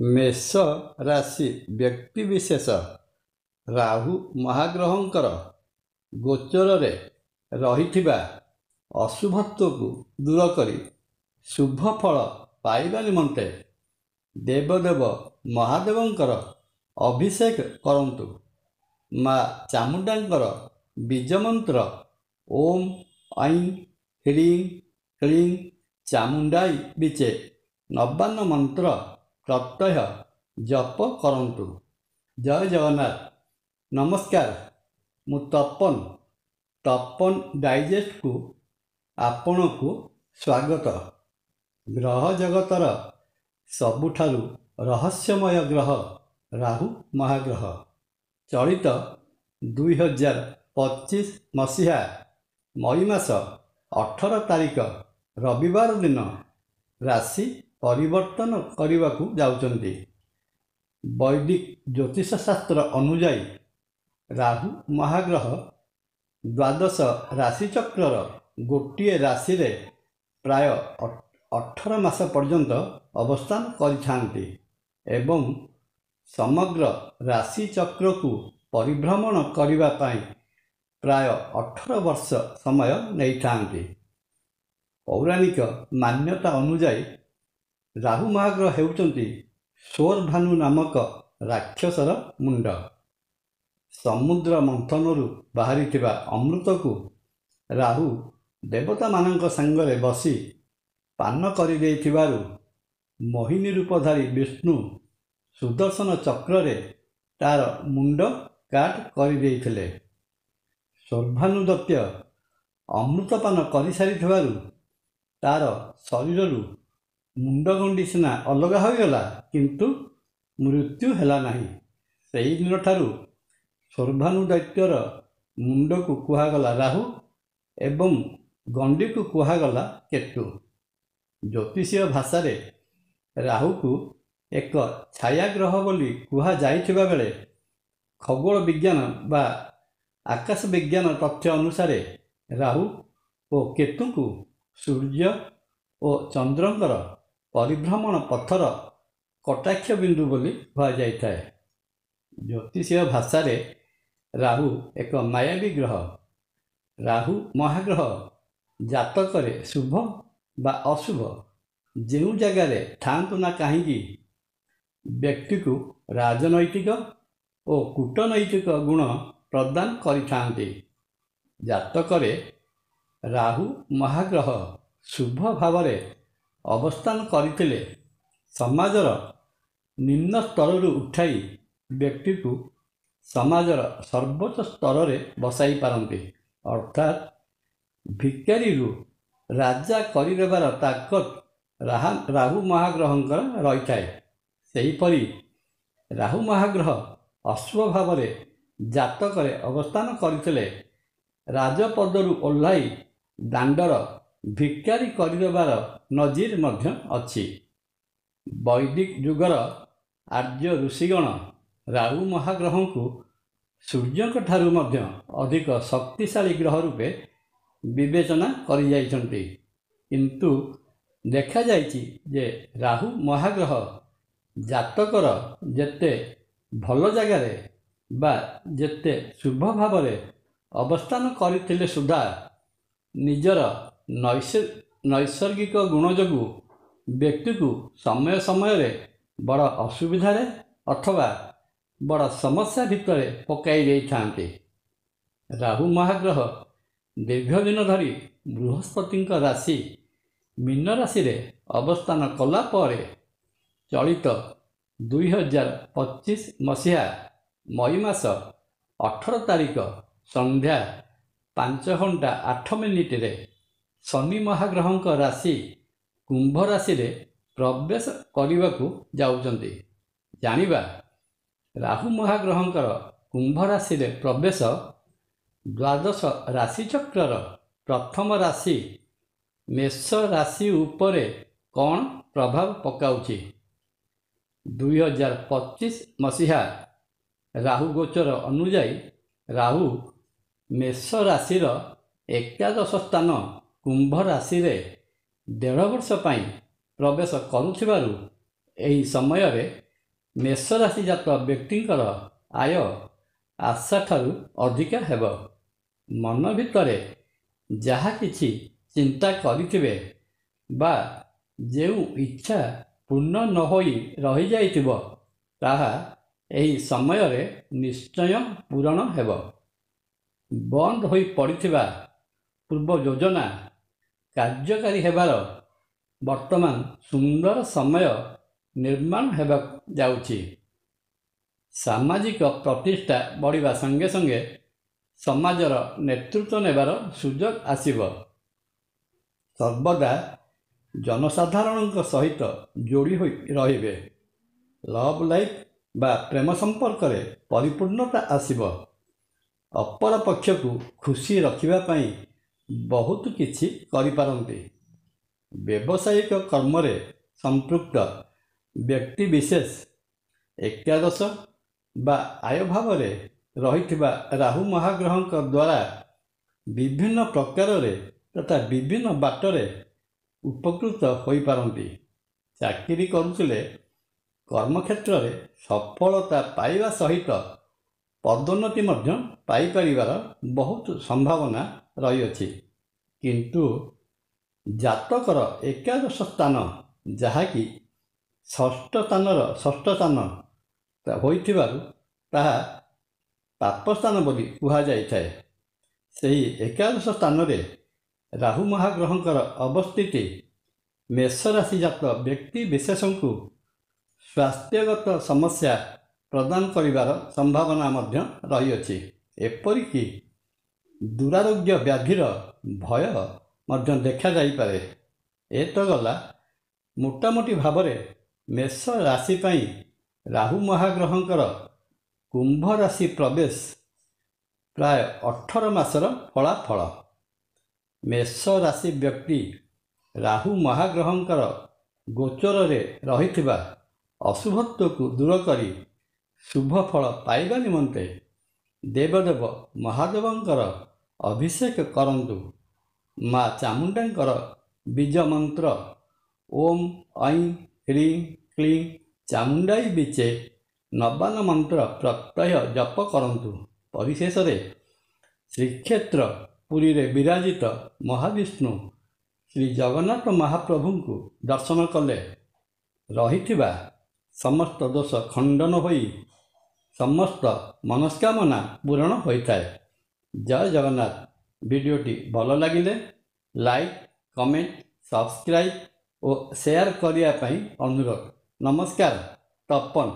मेष राशि व्यक्तिविशेष राहु महाग्रहंकर गोचर रे रहिथिबा अशुभत्व को दूर करी शुभ फल पाइबा निमंते देवदेव महादेवंकर अभिषेक करंतु। माँ चामुंडांकर बीज मंत्र ओम ऐं ह्रीं क्लीं चामुंडाई बीचे नवान्न मंत्र प्रत्यय जप करंतु। जय जगन्नाथ। नमस्कार, मु तपन डाइजेस्ट को आपण को स्वागत। ग्रह जगतर सबुठारु रहस्यमय ग्रह राहु महाग्रह चलित 2025 मसीहा मई मास 18 तारिख रविवार दिन राशि परिवर्तन करने जाउचंती। वैदिक ज्योतिष शास्त्र अनुजाई राहु महाग्रह द्वादश राशिचक्रर गोटे राशि रे प्राय 18 मास पर्यंत अवस्थान करिथांती एवं समग्र राशिचक्र को परिभ्रमण करिबा पाई प्राय 18 वर्ष समय नहीं थांती। पौराणिक मान्यता अनुजाई राहु महाग्रह हेउचंती शोरभानु नामक राक्षसर मुंड। समुद्र मंथनरु बाहरिथिबा अमृत को राहु देवता मानक संगरे बसी पान करि देथिबारु मोहिनी रूपधारी विष्णु सुदर्शन चक्र रे तार मुंड काट करि देथिले। शोरभानुदत्य अमृतपान करि सारिथिबारु तार शरीररु मुंडगंडी सिना अलग हो गला किंतु मृत्यु हैला नहीं। सेही दिन ठारू शोरभानु दैत्यर मुंड को कुहागला राहु एवं गंडी को कुहागला केतु। ज्योतिषीय भाषा रे राहु को एक छायाग्रह बोली कुहा जाइथिबा बेले खगोल विज्ञान बा आकाश विज्ञान तथ्य अनुसार राहु और केतु को सूर्य और चंद्रंकर परिभ्रमण पथर कटाक्ष बिंदु बोली कहा जाए। ज्योतिषीय भाषा रे राहु एक मायावी ग्रह। राहु महाग्रह जातक शुभ बा अशुभ जो जगार थांतु ना कहीं व्यक्ति को राजनैतिक और कूटनैतिक गुण प्रदान करिथांती। जातक राहु महाग्रह शुभ भाव अवस्थान करथिले समाजर निम्न स्तर उठाई व्यक्ति को समाजर सर्वोच्च स्तर रे बसाई पारंती। अर्थात भिकारी राजा करिदेबार ताकत राहु महाग्रहंकर रही थाए। सेहीपरि राहु महाग्रह अशुभ भाव जातक अवस्थान करथिले राजपदरु ओह्लाई दांडर भिकारी करिदेबार नजीर मध्य अछि। वैदिक युगर आर्य ऋषिगण राहु महाग्रह को सूर्य ठारू मध्य अधिक शक्तिशाली ग्रह रूपे विवेचना करि जाइछन्ति। किंतु देखा जाइछि जे राहु महाग्रह जातकर जेते भल जगार बा जेते शुभ भाव अवस्थान करथिले सुधा निजर नैसर्गिक गुण जोगु व्यक्ति को समय समय रे बड़ असुविधा अथवा बड़ समस्या भितर पकाई दे थांते। राहु महाग्रह दीर्घ दिन धरी बृहस्पति राशि मीन राशि रे अवस्थान कला पर चलित 2025 मसीहा मई मास 18 तारिख संध्या 5:08 रे शनि महाग्रहंक राशि कुंभ राशि रे प्रवेश करने को जाउचंती। जानिबा राहु महाग्रहंकर कुंभ राशि रे प्रवेश द्वादश राशिचक्रर प्रथम राशि मेष राशि उपरे कौन प्रभाव पकाउछि। 2025 मसीहा राहु गोचर अनुजाई राहु मेष राशि एकादश स्थान कुंभ राशि रे 1.5 वर्ष पाई प्रवेश करुथिबारु एही समय रे मेष राशि जात व्यक्तिंकर आय आशा ठारू अधिका हेब। मन भितरे जहाँ किछि चिंता करिथिबे बा जेउ इच्छा पूर्ण न होई रही जाइथिबो ताहा एही समय रे निश्चय पूरण हेब। बंद होई पड़िथिबा पूर्व योजना कार्यकारी हेबार वर्तमान सुंदर समय निर्माण हेबा जाउछि। सामाजिक प्रतिष्ठा बढ़िबा संगे संगे समाजर नेतृत्व नेबार सुजोग आसिब। सर्वदा जनसाधारण सहित जोड़ी होई रहिबे। लव लाइफ बा प्रेम संपर्क रे परिपूर्णता आसिब। अपर पक्ष को खुशी रखिबा पई बहुत किछि करि पारंती। व्यावसायिक कर्म रे संपृक्त व्यक्ति विशेष एकादश बा आय भाव रे रहिथिबा राहु महाग्रहंक द्वारा विभिन्न प्रकार रे तथा विभिन्न बाटरे उपकृत होई पारंती। चाकरी करुथिले कर्मक्षेत्र रे सफलता पाइबा सहित पदोन्नति मध्य पाई परिवार बहुत संभावना रही अछि। किंतु जातकर एकादश स्थान जहाँकि षष्ठ स्थान होइथिबारु ताहा पापस्थान बोली कुहा जाइଥାଏ। सेही एकादश स्थान रे राहु महाग्रहंकर अवस्थिति मेष राशि जात व्यक्ति विशेषଙ୍କୁ स्वास्थ्यगत समस्या प्रदान करिवार संभावना मध्य रही अछि। एपरिकी दुरारोग्य व्याधिर भय मध्य देखा जाई पारे। एत गला मोटामोटी भाव में मेष राशि पई राहु महाग्रहंकर कुंभ राशि प्रवेश प्राय 18 मासर फलाफल। मेष राशि व्यक्ति राहु महाग्रहंकर गोचर रे रहिथिबा अशुभत्व को दूर करी शुभ फल पाइबा निमंते देवदेव महादेवंकर अभिषेक करंतु। माँ चामुंडांकर बीज मंत्र ओम ऐं ह्रीं क्लीं चामुंडाई बीचे नवान मंत्र प्रत्यय जप करंतु। परिशेष रे श्रीक्षेत्र पुरी रे विराजित महाविष्णु श्री जगन्नाथ महाप्रभु को दर्शन कले रहिथिबा समस्त दोष खंडन होई समस्त मनस्कामना पूरण होइଥାଏ। जय जगन्नाथ। वीडियोटी भल लगिले लाइक कमेंट सब्सक्राइब और शेयर करिया पई अनुरोध। नमस्कार। तपन।